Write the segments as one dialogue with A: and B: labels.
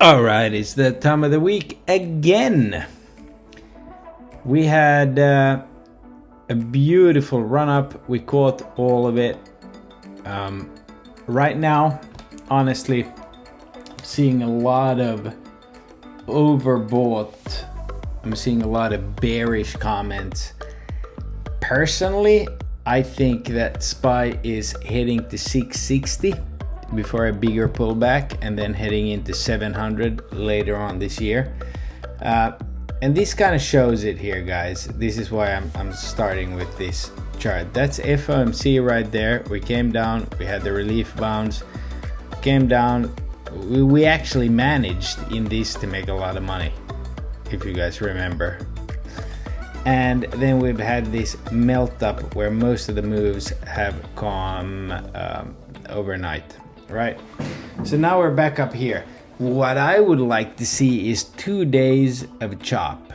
A: All right, it's that time of the week again. We had a beautiful run up. We caught all of it. Right now, honestly, seeing a lot of overbought. I'm seeing a lot of bearish comments. Personally, I think that SPY is heading to 660 before a bigger pullback and then heading into 700 later on this year. And this kind of shows it here, guys. This is why I'm starting with this chart. That's FOMC right there. We came down, we had the relief bounce, came down. We actually managed in this to make a lot of money, if you guys remember. And then we've had this melt up where most of the moves have come overnight, right? So now we're back up here. What I would like to see is 2 days of chop.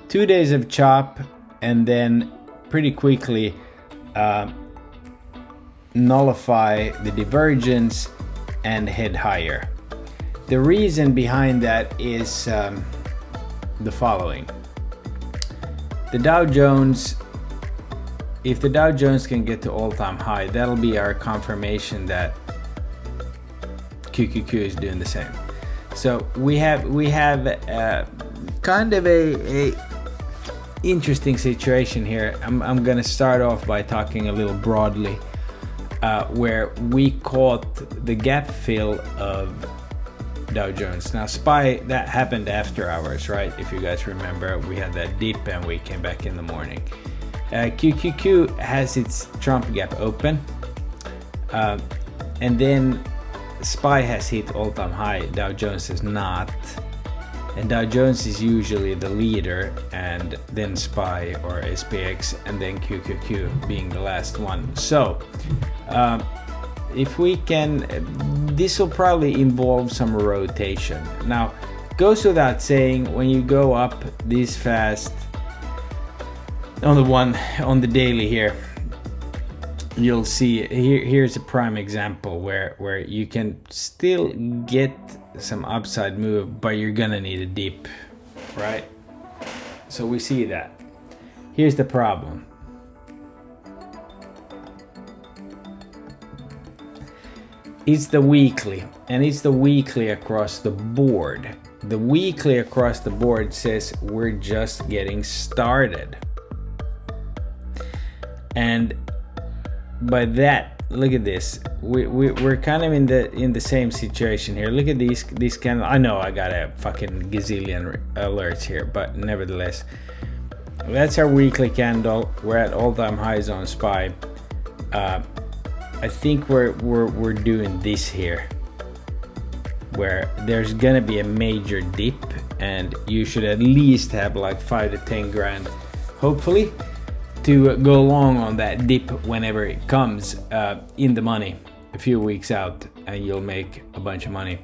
A: 2 days of chop, and then pretty quickly nullify the divergence and head higher. The reason behind that is the following. The Dow Jones, if the Dow Jones can get to all-time high, that'll be our confirmation that QQQ is doing the same. So we have kind of a interesting situation here. I'm gonna start off by talking a little broadly, where we caught the gap fill of Dow Jones. Now SPY, that happened after hours, right? If you guys remember, we had that dip and we came back in the morning. QQQ has its Trump gap open, and then SPY has hit all-time high. Dow Jones is not, and Dow Jones is usually the leader, and then SPY or SPX, and then QQQ being the last one. So if we can, this will probably involve some rotation. Now, goes without saying, when you go up this fast on the daily here, you'll see here's a prime example where you can still get some upside move, but you're gonna need a dip, right? So we see that. Here's the problem. It's the weekly, and it's the weekly across the board. The weekly across the board says we're just getting started. And by that, look at this. We're kind of in the same situation here. Look at these candles. I know I got a fucking gazillion alerts here, but nevertheless, that's our weekly candle. We're at all-time highs on SPY. I think we're doing this here, where there's gonna be a major dip, and you should at least have like 5 to 10 grand, hopefully, to go long on that dip whenever it comes in the money a few weeks out, and you'll make a bunch of money.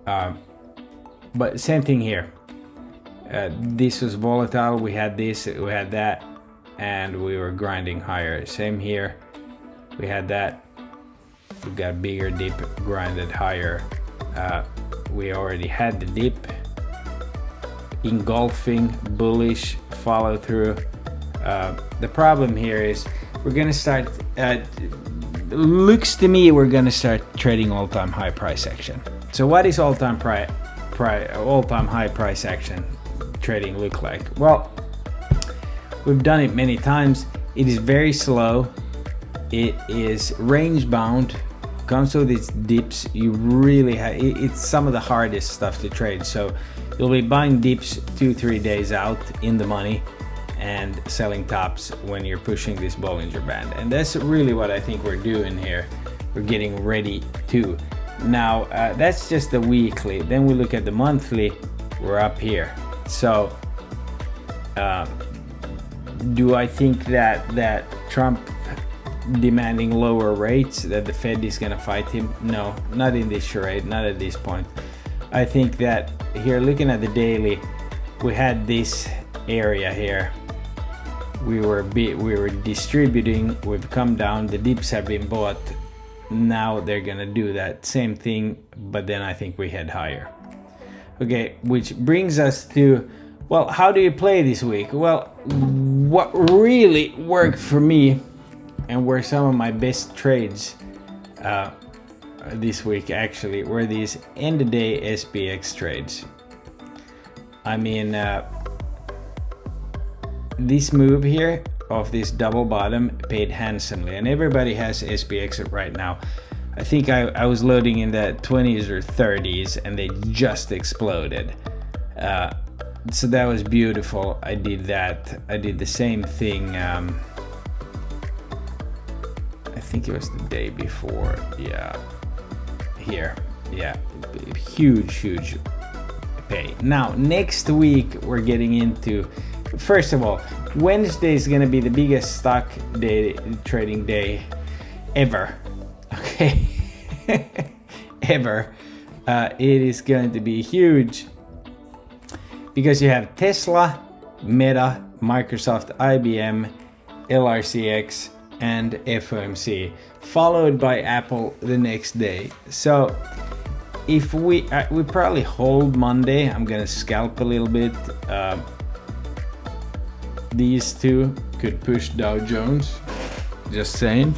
A: But same thing here. This was volatile. We had this, we had that, and we were grinding higher. Same here. We had that. We got a bigger dip, grinded higher. We already had the dip. Engulfing, bullish, follow through. The problem here is we're gonna start, looks to me we're gonna start trading all-time high price action. So what is all-time high price action trading look like? Well, we've done it many times. It is very slow. It is range bound, comes with its dips. You really have, it's some of the hardest stuff to trade. So you'll be buying dips 2-3 days out in the money, and selling tops when you're pushing this Bollinger Band. And that's really what I think we're doing here. We're getting ready to. Now, that's just the weekly. Then we look at the monthly, we're up here. So, do I think that Trump demanding lower rates, that the Fed is gonna fight him? No, not in this charade, not at this point. I think that here, looking at the daily, we had this area here. We were distributing, we've come down, the dips have been bought, now they're gonna do that same thing, but then I think we head higher. Okay, which brings us to, well, how do you play this week? Well, what really worked for me and were some of my best trades this week actually were these end of day SPX trades. I mean, this move here of this double bottom paid handsomely, and everybody has SPX right now. I think I was loading in the 20s or 30s and they just exploded. So that was beautiful. I did that. I did the same thing. I think it was the day before. Yeah. Here. Yeah. Huge pay. Now, next week we're getting into, first of all, Wednesday is going to be the biggest stock day trading day ever. Okay. Ever. It is going to be huge because you have Tesla, Meta, Microsoft, IBM, LRCX, and FOMC, followed by Apple the next day. So if we probably hold Monday, I'm gonna scalp a little bit. These two could push Dow Jones, just saying.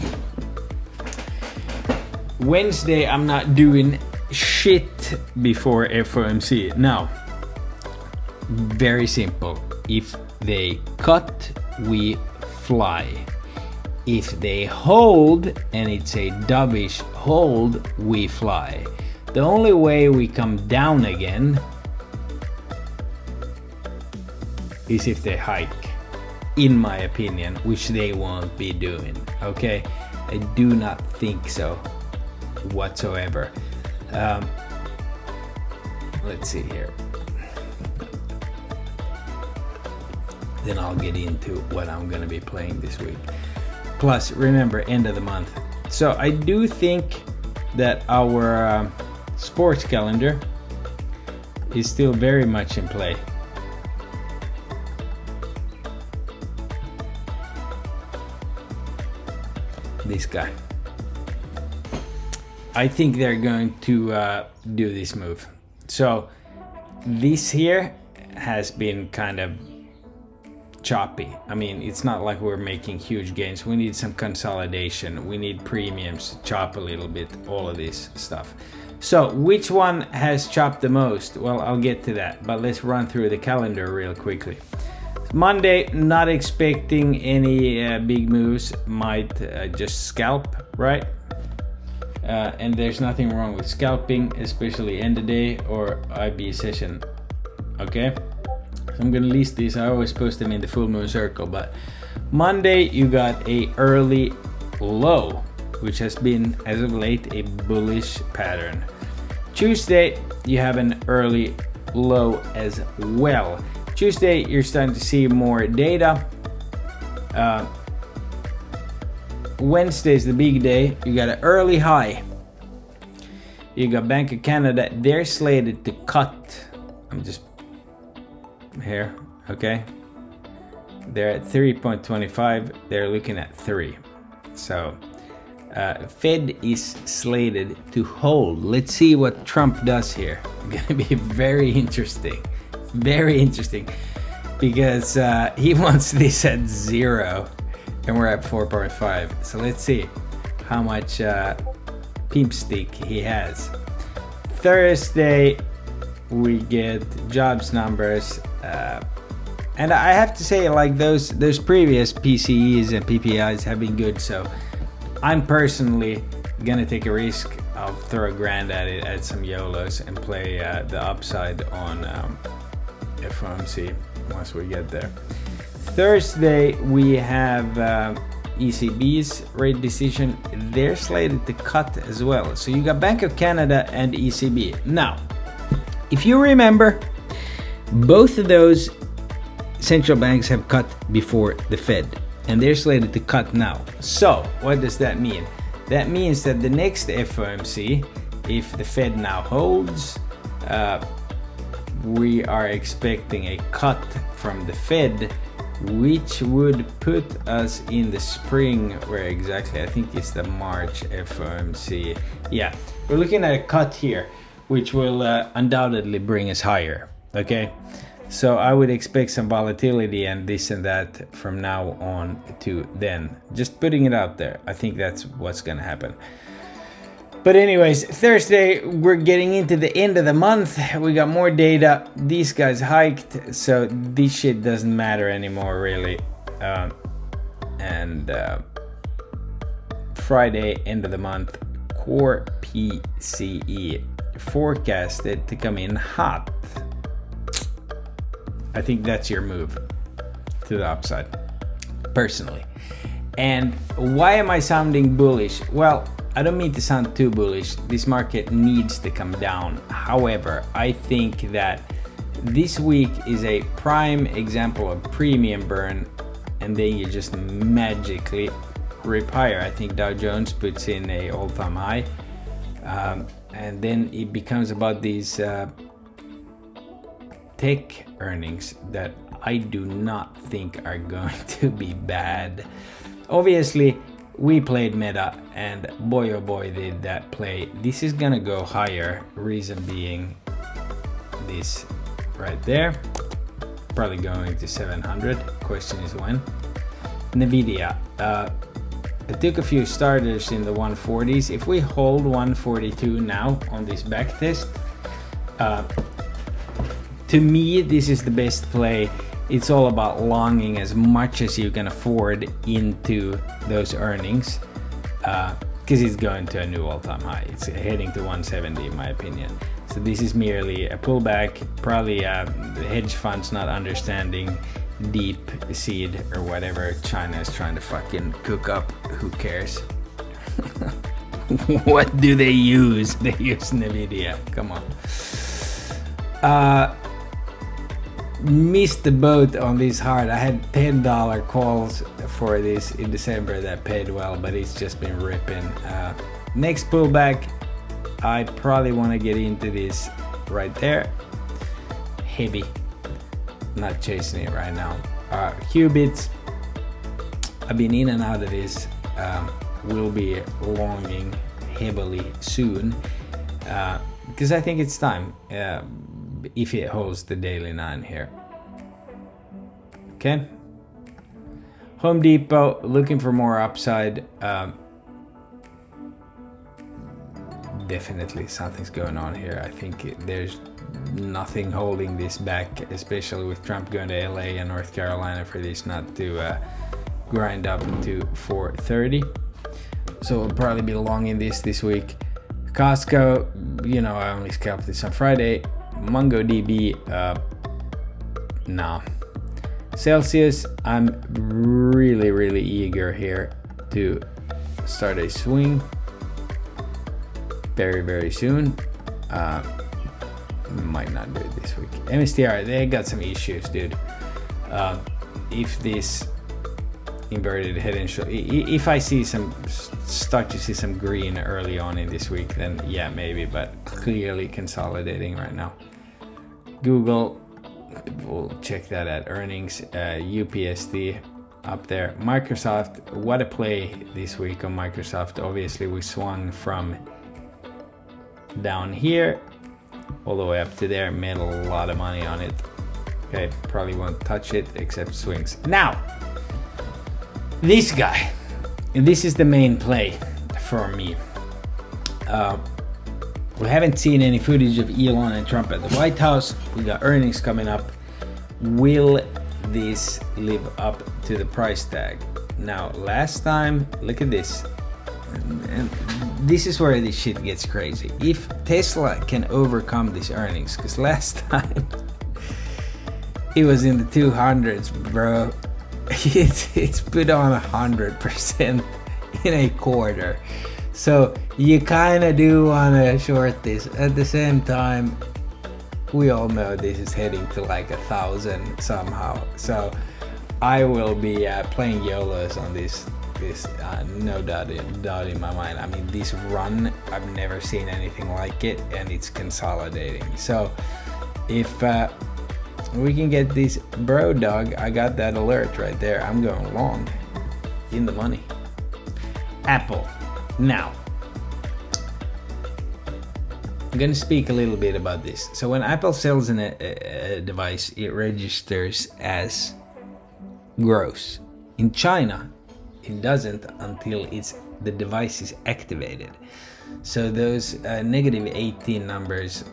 A: Wednesday, I'm not doing shit before FOMC. Now, very simple. If they cut, we fly. If they hold and it's a dovish hold, we fly. The only way we come down again is if they hike, in my opinion, which they won't be doing. Okay, I do not think so whatsoever. Let's see here. Then I'll get into what I'm gonna be playing this week. Plus, remember, end of the month. So I do think that our sports calendar is still very much in play. This guy. I think they're going to do this move. So this here has been kind of choppy. I mean, it's not like we're making huge gains. We need some consolidation. We need premiums to chop a little bit, all of this stuff. So which one has chopped the most? Well, I'll get to that, but let's run through the calendar real quickly. Monday, not expecting any big moves. Might just scalp, right? And there's nothing wrong with scalping, especially end of day or IB session. Okay, so I'm gonna list these. I always post them in the full moon circle, but Monday you got a early low, which has been as of late a bullish pattern. Tuesday you have an early low as well. Tuesday you're starting to see more data. Wednesday is the big day. You got an early high. You got Bank of Canada. They're slated to cut. I'm just here. Okay. They're at 3.25. They're looking at 3. So Fed is slated to hold. Let's see what Trump does here. It's gonna be very interesting. Very interesting. Because he wants this at 0. And we're at 4.5. So let's see how much pimp stick he has. Thursday, we get jobs numbers. And I have to say, like, those previous PCEs and PPIs have been good. So I'm personally gonna take a risk. I'll throw $1,000 at it, at some YOLOs, and play the upside on FOMC once we get there. Thursday, we have ECB's rate decision. They're slated to cut as well. So you got Bank of Canada and ECB. Now, if you remember, both of those central banks have cut before the Fed, and they're slated to cut now. So what does that mean? That means that the next FOMC, if the Fed now holds, we are expecting a cut from the Fed which would put us in the spring. Where exactly? I think it's the March FOMC. Yeah, we're looking at a cut here, which will undoubtedly bring us higher. Okay, so I would expect some volatility and this and that from now on to then. Just putting it out there. I think that's what's gonna happen. But anyways, Thursday, we're getting into the end of the month. We got more data. These guys hiked, so this shit doesn't matter anymore, really. Friday, end of the month, core PCE forecasted to come in hot. I think that's your move to the upside, personally. And why am I sounding bullish? Well, I don't mean to sound too bullish. This market needs to come down. However, I think that this week is a prime example of premium burn, and then you just magically rip higher. I think Dow Jones puts in a all-time high, and then it becomes about these tech earnings that I do not think are going to be bad. Obviously, we played Meta, and boy oh boy did that play. This is gonna go higher, reason being this right there, probably going to 700. Question is when. Nvidia, I took a few starters in the 140s. If we hold 142 now on this back test, to me this is the best play. It's all about longing as much as you can afford into those earnings, because it's going to a new all-time high. It's heading to 170 in my opinion. So this is merely a pullback, probably the hedge funds not understanding deep seed or whatever China is trying to fucking cook up. Who cares? What do they use? They use Nvidia. Come on. Missed the boat on this hard. I had $10 calls for this in December that paid well, but it's just been ripping. Next pullback, I probably want to get into this right there. Heavy. Not chasing it right now. Qubits, I've been in and out of this. Will be longing heavily soon, because I think it's time. If it holds the daily 9 here. Okay. Home Depot, looking for more upside. Definitely something's going on here. I think there's nothing holding this back, especially with Trump going to LA and North Carolina for this not to grind up to 430. So we'll probably be long in this week. Costco, you know, I only scalped this on Friday. MongoDB, nah. Celsius, I'm really eager here to start a swing very soon. Might not do it this week. MSTR, they got some issues, dude. If this inverted head and shoulder, if I see start to see some green early on in this week, then yeah, maybe, but clearly consolidating right now. Google, we'll check that at earnings. UPST up there. Microsoft, what a play this week on Microsoft. Obviously we swung from down here all the way up to there, made a lot of money on it. Okay, probably won't touch it except swings. Now, this guy, and this is the main play for me. We haven't seen any footage of Elon and Trump at the White House. We got earnings coming up. Will this live up to the price tag? Now, last time, look at this. And this is where this shit gets crazy. If Tesla can overcome these earnings, because last time it was in the 200s, bro. It's put on 100% in a quarter. So you kind of do want to short this. At the same time, we all know this is heading to like 1,000 somehow. So I will be playing YOLOs on this. No doubt in my mind. I mean, this run, I've never seen anything like it, and it's consolidating. So if we can get this bro dog. I got that alert right there. I'm going long in the money. Apple. Now, I'm gonna speak a little bit about this. So when Apple sells a device, it registers as gross. In China, it doesn't until the device is activated. So those negative 18 numbers,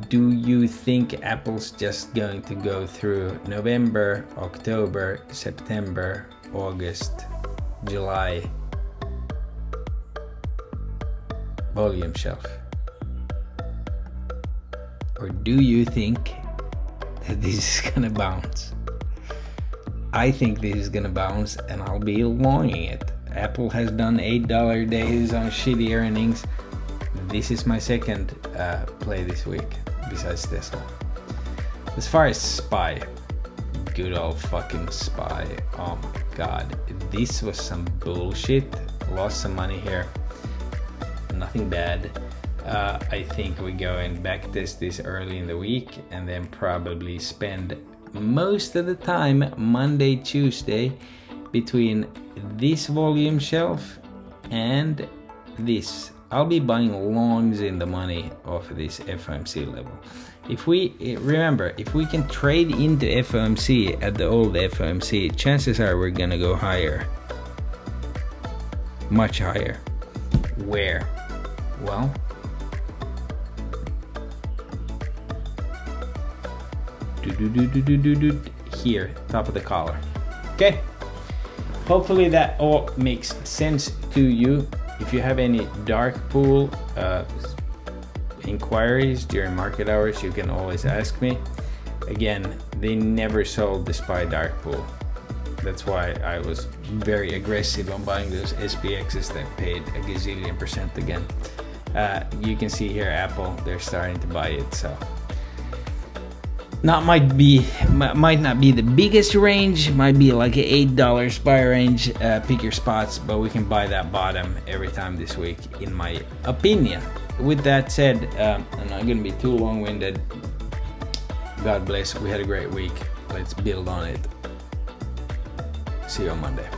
A: do you think Apple's just going to go through November, October, September, August, July volume shelf? Or do you think that this is gonna bounce? I think this is gonna bounce, and I'll be longing it. Apple has done $8 days on shitty earnings. This is my second play this week, besides Tesla. As far as SPY, good old fucking SPY. Oh my god, this was some bullshit. Lost some money here. Nothing bad. I think we go and backtest this early in the week, and then probably spend most of the time Monday, Tuesday between this volume shelf and this. I'll be buying longs in the money off of this FOMC level. If we can trade into FOMC at the old FOMC, chances are we're gonna go higher, much higher. Where? Well, here, top of the collar. Okay. Hopefully that all makes sense to you. If you have any dark pool inquiries during market hours, you can always ask me. Again, they never sold the SPY dark pool. That's why I was very aggressive on buying those SPXs that paid a gazillion % again. You can see here Apple, they're starting to buy it, so might not be the biggest range, might be like an $8 SPY range. Pick your spots, but we can buy that bottom every time this week, in my opinion. With that said, I'm not gonna be too long-winded. God bless. We had a great week. Let's build on it. See you on Monday.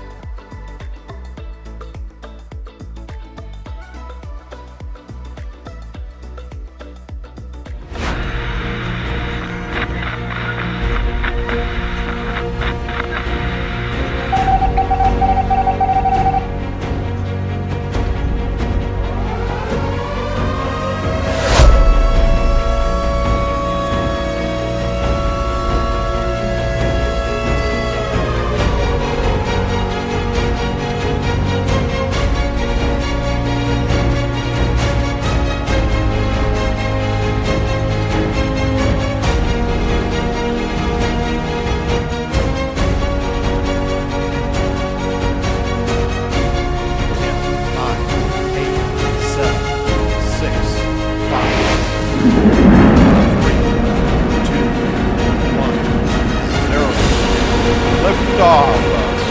B: Liftoff,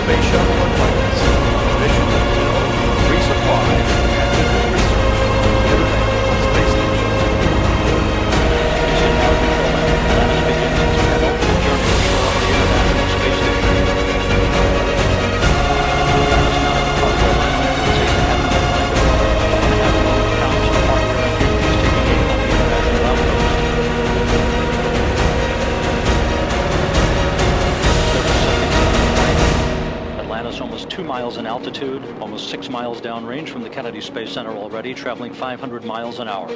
B: Space Shuttle Atlantis. Mission fulfilled, resupply, and new research. International Space Station. Mission now control Atlantis begins its penultimate journey from the International Space Station. Atlantis now departs Atlantis, safe to have an Atlantis and have a load counts of hardware and fuels taking aim on the international outpost. Atlantis almost 2 miles in altitude, almost 6 miles downrange from the Kennedy Space Center already, traveling 500 miles an hour.